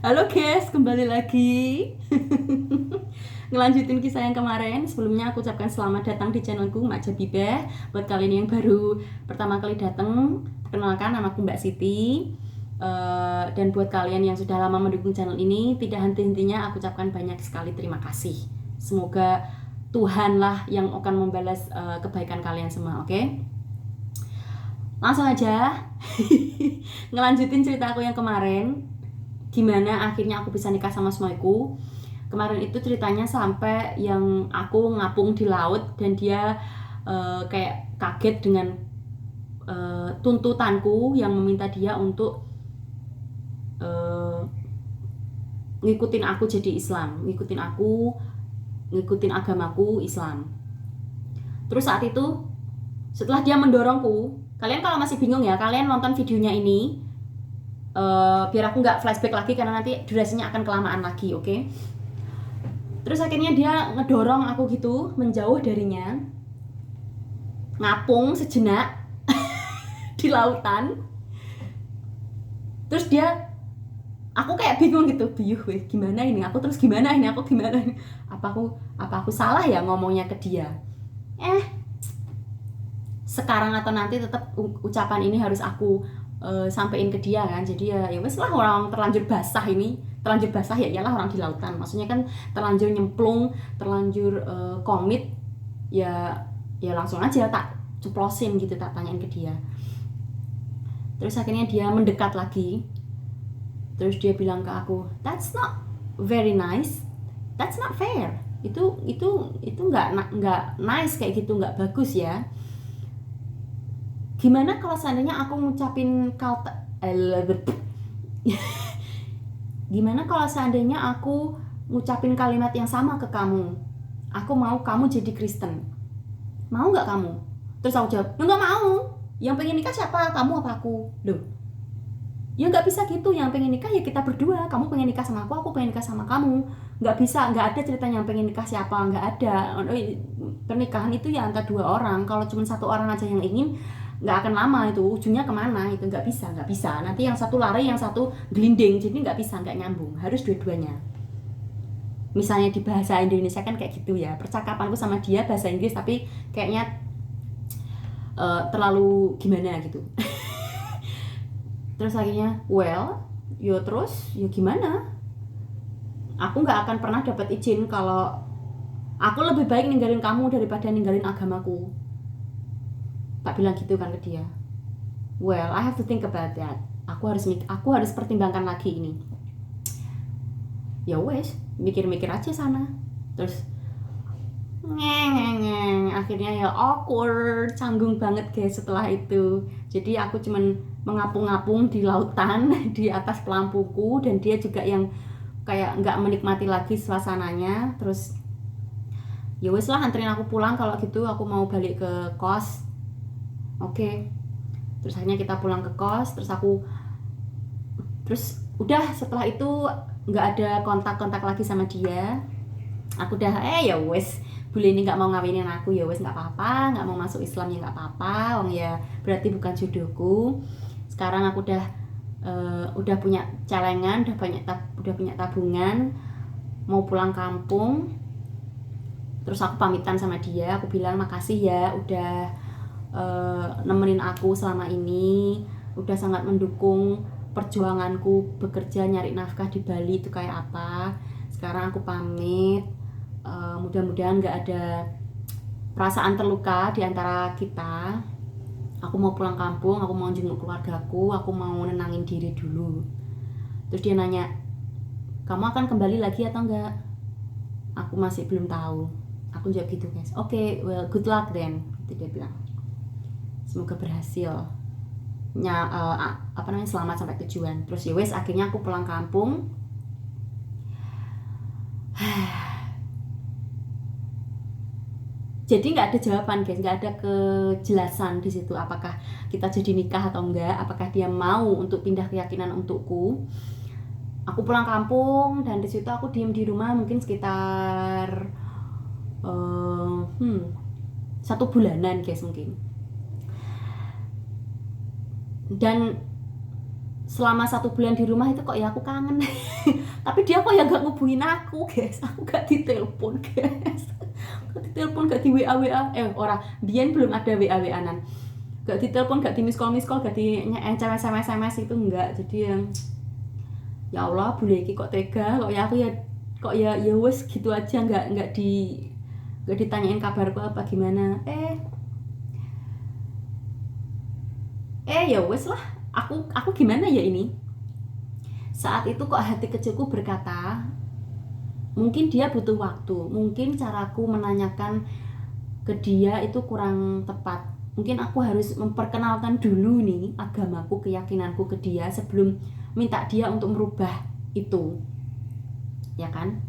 Halo guys, kembali lagi. Ngelanjutin kisah yang kemarin. Sebelumnya aku ucapkan selamat datang di channelku Mak Jabibeh. Buat kalian yang baru pertama kali datang, perkenalkan namaku Mbak Siti. Dan buat kalian yang sudah lama mendukung channel ini, tidak henti-hentinya aku ucapkan banyak sekali terima kasih. Semoga Tuhanlah yang akan membalas kebaikan kalian semua, oke? Langsung aja. Ngelanjutin cerita aku yang kemarin. Gimana akhirnya aku bisa nikah sama suamiku. Kemarin itu ceritanya sampai yang aku ngapung di laut dan dia kayak kaget dengan tuntutanku yang meminta dia untuk ngikutin aku jadi Islam, ngikutin agamaku Islam. Terus saat itu setelah dia mendorongku, kalian kalau masih bingung ya, kalian nonton videonya ini biar aku nggak flashback lagi karena nanti durasinya akan kelamaan lagi, oke? Terus akhirnya dia ngedorong aku gitu menjauh darinya, ngapung sejenak di lautan. Terus aku kayak bingung gitu, gimana ini aku, terus gimana ini aku, gimana ini, apa aku salah ya ngomongnya ke dia. Sekarang atau nanti tetap ucapan ini harus aku sampein ke dia kan. Jadi ya wes lah, orang terlanjur basah ya iyalah orang di lautan, maksudnya kan terlanjur nyemplung, terlanjur komit, ya langsung aja tak ceplosin gitu, tak tanyain ke dia. Terus akhirnya dia mendekat lagi, terus dia bilang ke aku, that's not very nice, that's not fair, itu nggak nice kayak gitu, nggak bagus ya. Gimana kalau seandainya aku ngucapin gimana kalau seandainya aku ngucapin kalimat yang sama ke kamu, aku mau kamu jadi Kristen, mau nggak kamu? Terus aku jawab, ya nggak mau, yang pengen nikah siapa, kamu apa aku? Loh, ya nggak bisa gitu, yang pengen nikah ya kita berdua, kamu pengen nikah sama aku pengen nikah sama kamu. Nggak bisa, nggak ada ceritanya yang pengen nikah siapa, nggak ada. Pernikahan itu ya antara dua orang, kalau cuma satu orang aja yang ingin, nggak akan lama, itu ujungnya kemana, itu nggak bisa, nanti yang satu lari yang satu gelinding, jadi nggak bisa, nggak nyambung, harus dua-duanya. Misalnya di bahasa Indonesia kan kayak gitu ya, percakapanku sama dia bahasa Inggris tapi kayaknya terlalu gimana gitu. Terus akhirnya terus gimana, aku nggak akan pernah dapat izin kalau aku lebih baik ninggalin kamu daripada ninggalin agamaku, tak bilang gitu kan ke dia. I have to think about that, aku harus pertimbangkan lagi ini. Ya wes, mikir-mikir aja sana. Terus akhirnya ya awkward, canggung banget guys setelah itu. Jadi aku cuman mengapung-apung di lautan di atas pelampuku, dan dia juga yang kayak nggak menikmati lagi suasananya. Terus ya wes lah, anterin aku pulang kalau gitu, aku mau balik ke kos. Oke. Terus akhirnya kita pulang ke kos, terus udah setelah itu nggak ada kontak lagi sama dia. Aku udah ya wes, bule ini nggak mau ngawinin aku, ya wes nggak apa-apa, nggak mau masuk Islam ya nggak apa-apa, wong ya berarti bukan jodohku. Sekarang aku udah punya celengan, udah punya tabungan, mau pulang kampung. Terus aku pamitan sama dia, aku bilang makasih ya udah nemenin aku selama ini, udah sangat mendukung perjuanganku bekerja nyari nafkah di Bali itu kayak apa. Sekarang aku pamit, mudah-mudahan nggak ada perasaan terluka di antara kita. Aku mau pulang kampung, aku mau jenguk keluargaku, aku mau nenangin diri dulu. Terus dia nanya, kamu akan kembali lagi atau enggak? Aku masih belum tahu. Aku jawab gitu guys. Oke, good luck then, itu dia bilang. Semoga berhasil. Selamat sampai tujuan. Terus ya wes, akhirnya aku pulang kampung. Jadi nggak ada jawaban guys, nggak ada kejelasan di situ apakah kita jadi nikah atau enggak, apakah dia mau untuk pindah keyakinan untukku. Aku pulang kampung dan di situ aku diem di rumah mungkin sekitar 1 bulanan guys mungkin. Dan selama 1 bulan di rumah itu kok ya aku kangen. Tapi dia kok ya gak ngubungin aku guys, aku gak ditelepon guys. Gak ditelepon, gak di WA ora, biyen belum ada WA-an, gak ditelepon, gak di miss call, gak di SMS itu enggak. Jadi yang ya Allah, bule iki kok tega, kok ya aku ya wes gitu aja, nggak ditanyain kabarku apa gimana. Ya wes lah, aku gimana ya ini. Saat itu kok hati kecilku berkata, mungkin dia butuh waktu, mungkin caraku menanyakan ke dia itu kurang tepat. Mungkin aku harus memperkenalkan dulu nih agamaku, keyakinanku ke dia sebelum minta dia untuk merubah itu. Ya kan?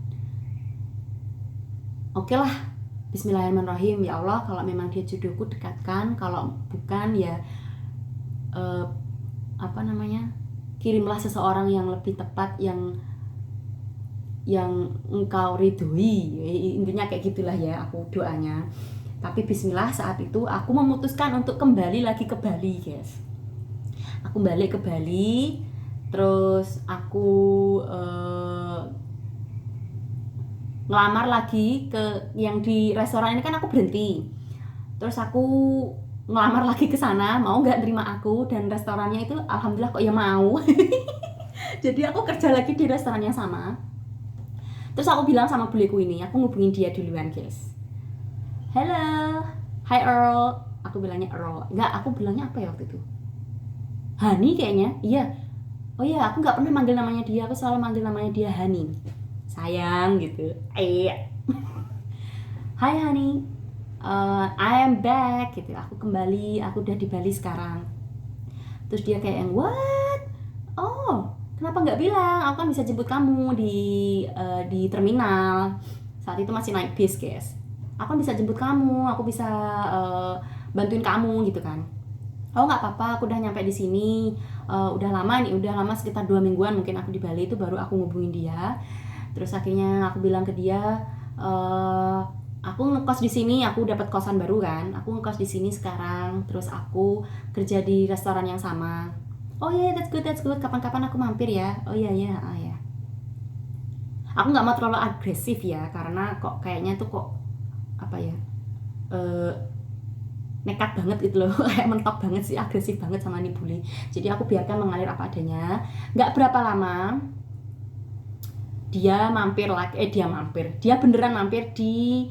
Oke lah, bismillahirrahmanirrahim. Ya Allah, kalau memang dia jodohku dekatkan, kalau bukan ya kirimlah seseorang yang lebih tepat, yang engkau ridhoi. Intinya kayak gitulah ya aku doanya. Tapi bismillah, saat itu aku memutuskan untuk kembali lagi ke Bali guys. Aku balik ke Bali, terus aku ngelamar lagi ke yang di restoran ini kan aku berhenti. Terus aku ngelamar lagi ke sana, mau nggak terima aku, dan restorannya itu alhamdulillah kok ya mau. Jadi aku kerja lagi di restoran yang sama. Terus aku bilang sama buleku ini, aku ngubungin dia duluan guys. Hello, hi Earl. Aku bilangnya Earl. Enggak, aku bilangnya apa ya waktu itu? Hani kayaknya. Iya. Oh iya, aku nggak pernah manggil namanya dia, aku selalu manggil namanya dia Hani. Sayang gitu. Hi Hani, I am back gitu. Aku kembali, aku udah di Bali sekarang. Terus dia kayak yang what? Oh, kenapa nggak bilang? Aku kan bisa jemput kamu di terminal. Saat itu masih naik bis guys. Aku bisa jemput kamu, aku bisa bantuin kamu gitu kan. Oh nggak apa-apa, aku udah nyampe di sini. Udah lama sekitar 2 mingguan mungkin aku di Bali, itu baru aku ngubungin dia. Terus akhirnya aku bilang ke dia, aku ngekos di sini, aku dapat kosan baru kan, aku ngekos di sini sekarang. Terus aku kerja di restoran yang sama. Oh yeah, that's good. Kapan-kapan aku mampir ya. Oh iya. Aku nggak mau terlalu agresif ya, karena kok kayaknya tuh kok apa ya, nekat banget gitu loh. Kayak mentok banget sih, agresif banget sama nih bule. Jadi aku biarkan mengalir apa adanya. Nggak berapa lama dia beneran mampir di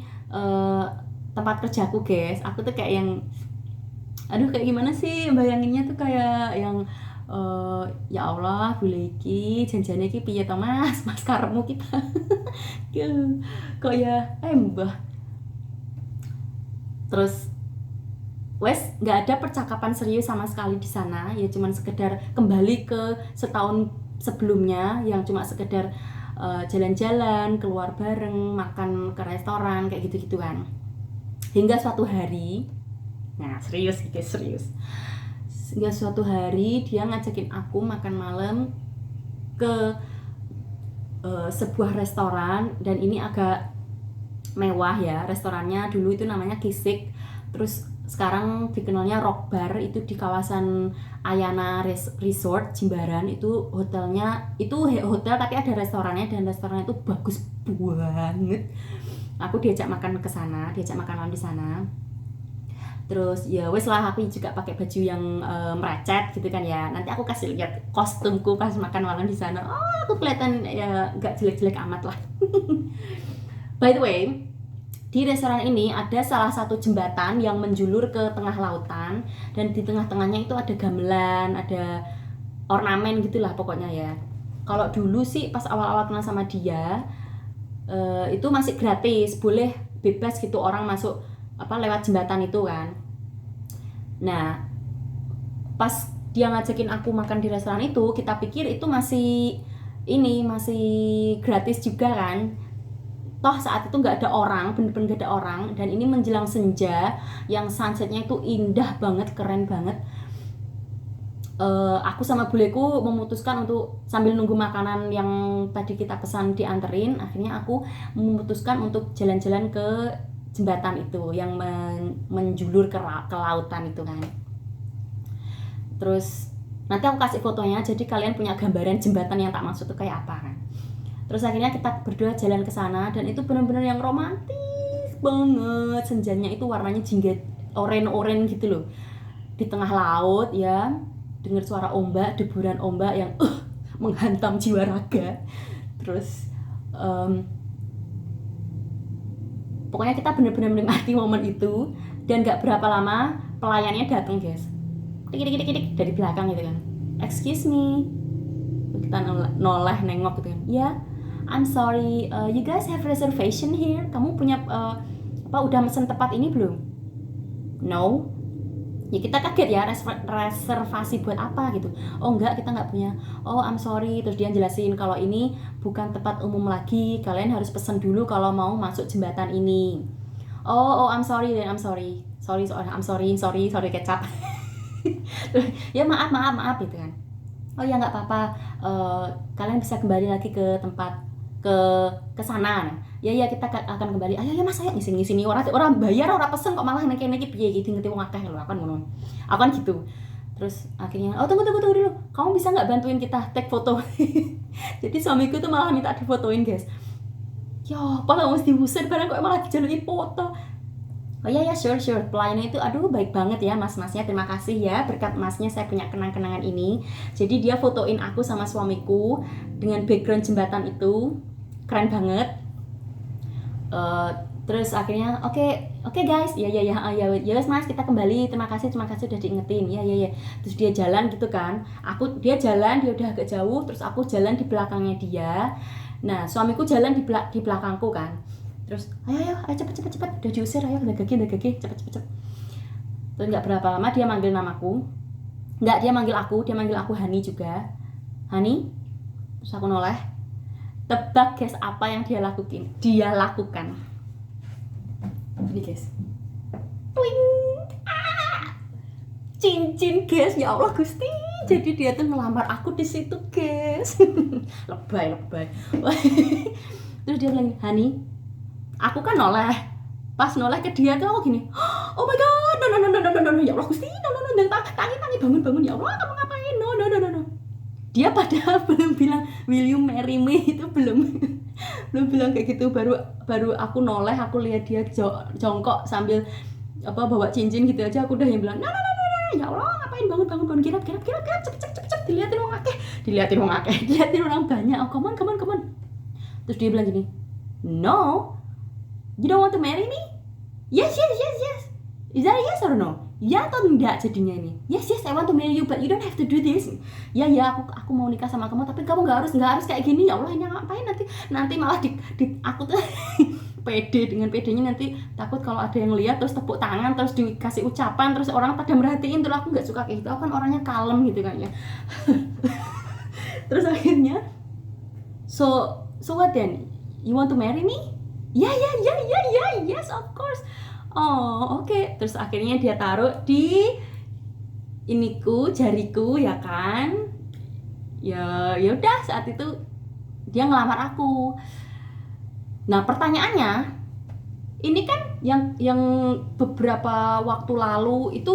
tempat kerjaku guys. Aku tuh kayak yang kayak gimana sih bayanginnya tuh, kayak yang ya Allah, bule iki janjane iki piye to Mas karepmu kita. Kok ya mbah. Terus wes nggak ada percakapan serius sama sekali di sana, ya cuman sekedar kembali ke setahun sebelumnya yang cuma sekedar jalan-jalan, keluar bareng, makan ke restoran kayak gitu-gitu kan. Hingga suatu hari, nah serius. Hingga suatu hari dia ngajakin aku makan malam ke sebuah restoran, dan ini agak mewah ya restorannya. Dulu itu namanya Kisik, terus sekarang dikenalnya Rock Bar. Itu di kawasan Ayana Resort Jimbaran. Itu hotelnya, itu hotel tapi ada restorannya, dan restorannya itu bagus banget. Aku diajak makan ke sana, diajak makan malam di sana. Terus ya wes lah, aku juga pakai baju yang merecet gitu kan ya. Nanti aku kasih lihat kostumku pas makan malam di sana. Oh, aku kelihatan ya nggak jelek-jelek amat lah. By the way, di restoran ini ada salah satu jembatan yang menjulur ke tengah lautan, dan di tengah-tengahnya itu ada gamelan, ada ornamen gitulah pokoknya ya. Kalau dulu sih pas awal-awal kenal sama dia, itu masih gratis, boleh bebas gitu orang masuk lewat jembatan itu kan. Nah, pas dia ngajakin aku makan di restoran itu, kita pikir itu masih gratis juga kan. Toh saat itu nggak ada orang, bener-bener nggak ada orang, dan ini menjelang senja yang sunsetnya itu indah banget, keren banget. Aku sama buleku memutuskan untuk sambil nunggu makanan yang tadi kita pesan dianterin, akhirnya aku memutuskan untuk jalan-jalan ke jembatan itu yang menjulur ke lautan itu kan. Terus Nanti aku kasih fotonya, jadi kalian punya gambaran jembatan yang tak maksud tuh kayak apa kan. Terus akhirnya kita berdua jalan ke sana, dan itu benar-benar yang romantis banget. Senjanya itu warnanya jingga oren-oren gitu loh, di tengah laut ya, dengar suara ombak, deburan ombak yang menghantam jiwa raga. Terus pokoknya kita benar-benar menikmati momen itu. Dan gak berapa lama pelayannya datang guys, tik dari belakang gitu kan, excuse me. Kita noleh nengok gitu kan, ya I'm sorry, you guys have reservation here? Kamu punya udah mesen tempat ini belum? No. Ya kita kaget ya, reservasi buat apa gitu. Oh enggak, kita nggak punya. Oh I'm sorry. Terus dia jelasin kalau ini bukan tempat umum lagi, kalian harus pesen dulu kalau mau masuk jembatan ini. Oh I'm sorry, I'm sorry kecap. Ya maaf gitu kan. Oh ya nggak apa-apa, kalian bisa kembali lagi ke tempat ke sana. Ya kita akan kembali. Ayo ya mas, ayo ngisi orang bayar, orang pesen kok malah niki piye gitu, ngerti wong akeh lho, kan ngono. Aku kan gitu. Terus akhirnya tunggu dulu, kamu bisa nggak bantuin kita take foto? Jadi suamiku tuh malah minta difotoin guys. Ya apa mesti diusir barang kok malah dijaluki foto. Oh ya sure. Pelayannya itu aduh baik banget ya mas-masnya, terima kasih ya, berkat masnya saya punya kenang-kenangan ini. Jadi dia fotoin aku sama suamiku dengan background jembatan itu, keren banget. Terus akhirnya oke guys, ya mas, kita kembali, terima kasih udah diingetin. Ya. Terus dia jalan gitu kan, dia jalan, dia udah agak jauh, terus aku jalan di belakangnya dia. Nah suamiku jalan di belakangku kan. Terus ayo cepet udah diusir, ayo udah gage cepet. Terus nggak berapa lama dia manggil namaku, dia manggil aku Hani juga, Hani. Terus aku noleh, tebak guys apa yang dia lakukan ini guys, pling, cincin guys, ya Allah Gusti. Jadi dia tuh ngelamar aku di situ guys. lebay. Terus dia bilang, Hani, aku kan noleh, pas noleh ke dia tuh aku gini, oh my god, no, ya Allah Gusti, no, tangi, bangun, ya Allah kamu ngapain, no. Dia padahal belum bilang will you marry me, itu belum bilang kayak gitu. Baru aku noleh, aku lihat dia jongkok sambil bawa cincin gitu aja, aku udah yang bilang no, ya Allah ngapain, bangun, kirap, cepet, dilihatin orang akeh, dilihatin orang banyak. Oh come on. Terus dia bilang gini, no, you don't want to marry me? Yes. Is that a yes or no? Ya atau enggak jadinya ini? Yes, I want to marry you, but you don't have to do this. Ya, aku mau nikah sama kamu, tapi kamu nggak harus kayak gini. Ya Allah, ini ngapain nanti malah aku tuh pede, dengan pedenya nanti takut kalau ada yang lihat terus tepuk tangan, terus dikasih ucapan, terus orang pada merhatiin, terus aku nggak suka kayak gitu. Aku kan orangnya kalem gitu kan ya. Terus akhirnya, so what then? You want to marry me? Ya, yes of course. Oh oke. Terus akhirnya dia taruh di jariku ya kan. Ya udah, saat itu dia ngelamar aku. Nah pertanyaannya, ini kan yang beberapa waktu lalu itu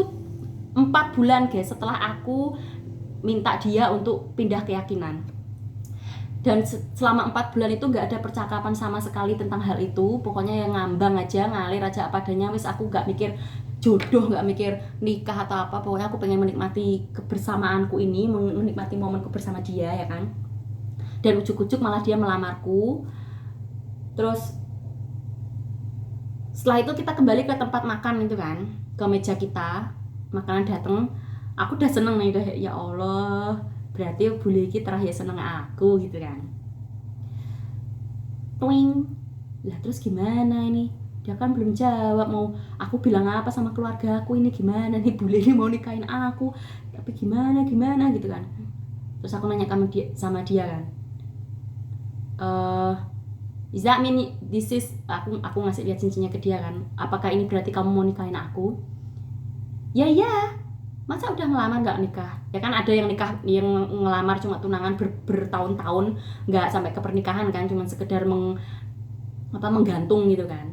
4 bulan guys setelah aku minta dia untuk pindah keyakinan. Dan selama 4 bulan itu gak ada percakapan sama sekali tentang hal itu. Pokoknya yang ngambang aja, ngalir aja apa adanya. Wis aku gak mikir jodoh, gak mikir nikah atau apa. Pokoknya aku pengen menikmati kebersamaanku ini, menikmati momenku bersama dia ya kan. Dan ujuk-ujuk malah dia melamarku. Terus setelah itu kita kembali ke tempat makan itu kan, ke meja kita, makanan dateng. Aku udah seneng nih, udah ya Allah, berarti bule iki terakhir seneng aku gitu kan. Twing. Lah terus gimana ini? Dia kan belum jawab, mau aku bilang apa sama keluarga aku ini, gimana nih bule ini mau nikahin aku, tapi gimana gitu kan. Terus aku nanya sama dia kan, is that mean this is, aku ngasih lihat cincinnya ke dia kan, apakah ini berarti kamu mau nikahin aku? Ya masa udah ngelamar nggak nikah? Ya kan ada yang nikah, yang ngelamar cuma tunangan bertahun-tahun, nggak sampai ke pernikahan kan, cuma sekedar menggantung gitu kan.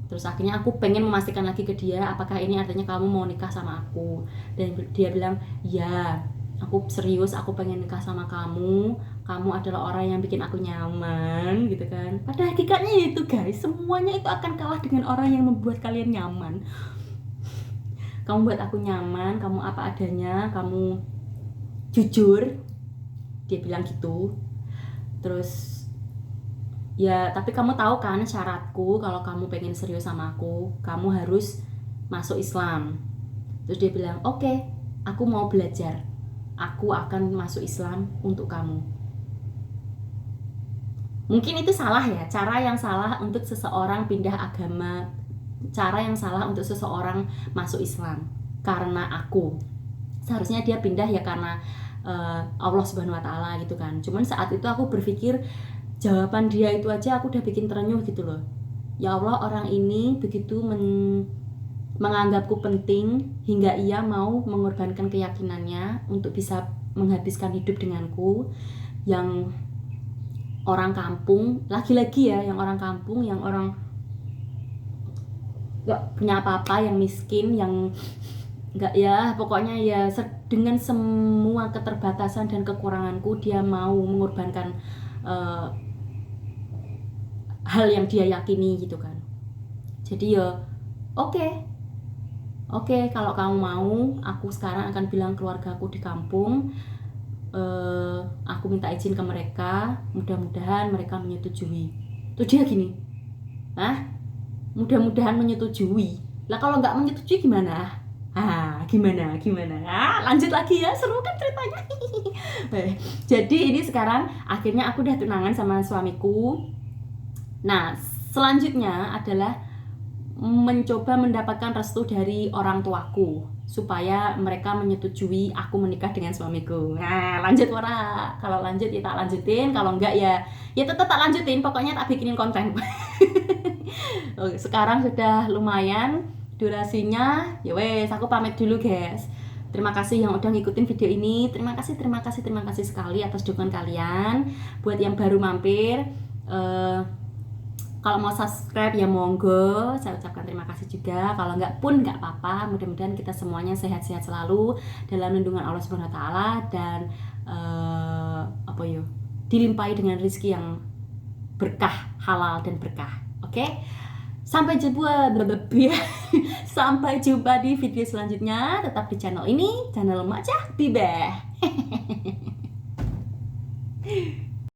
Terus akhirnya aku pengen memastikan lagi ke dia, apakah ini artinya kamu mau nikah sama aku? Dan dia bilang ya. aku serius, aku pengen nikah sama kamu adalah orang yang bikin aku nyaman gitu kan. Pada hakikatnya itu guys, semuanya itu akan kalah dengan orang yang membuat kalian nyaman. Kamu buat aku nyaman, kamu apa adanya, kamu jujur, dia bilang gitu. Terus ya tapi kamu tahu kan syaratku, kalau kamu pengen serius sama aku, kamu harus masuk Islam. Terus dia bilang, oke, aku mau belajar, aku akan masuk Islam untuk kamu. Mungkin itu salah ya, cara yang salah untuk seseorang pindah agama, cara yang salah untuk seseorang masuk Islam. Karena aku, seharusnya dia pindah ya karena Allah Subhanahu Wa Taala gitu kan. Cuman saat itu aku berpikir jawaban dia itu aja aku udah bikin terenyuh gitu loh. Ya Allah, orang ini begitu menganggapku penting hingga ia mau mengorbankan keyakinannya untuk bisa menghabiskan hidup denganku, yang orang kampung, lagi-lagi ya, yang orang kampung, yang orang gak punya apa-apa, yang miskin, yang gak, ya pokoknya ya dengan semua keterbatasan dan kekuranganku dia mau mengorbankan hal yang dia yakini gitu kan. Jadi ya oke, kalau kamu mau, aku sekarang akan bilang keluargaku di kampung, aku minta izin ke mereka, mudah-mudahan mereka menyetujui. Tuh dia gini, mudah-mudahan menyetujui. Lah kalau nggak menyetujui gimana? Gimana? Lanjut lagi ya, seru kan ceritanya. Jadi ini sekarang akhirnya aku udah tunangan sama suamiku. Nah, selanjutnya adalah mencoba mendapatkan restu dari orang tuaku supaya mereka menyetujui aku menikah dengan suamiku. Nah, lanjut ora? Kalau lanjut ya tak lanjutin, kalau enggak ya tetap tak lanjutin, pokoknya tak bikinin konten. Sekarang sudah lumayan durasinya. Ya wes, aku pamit dulu guys. Terima kasih yang udah ngikutin video ini. Terima kasih sekali atas dukungan kalian. Buat yang baru mampir, kalau mau subscribe ya monggo, saya ucapkan terima kasih juga. Kalau enggak pun enggak apa-apa. Mudah-mudahan kita semuanya sehat-sehat selalu dalam lindungan Allah Subhanahu Wa Taala dan dilimpahi dengan rezeki yang berkah, halal dan berkah. Oke? Sampai jumpa di video selanjutnya. Tetap di channel ini, channel Mak Cah Bibeh.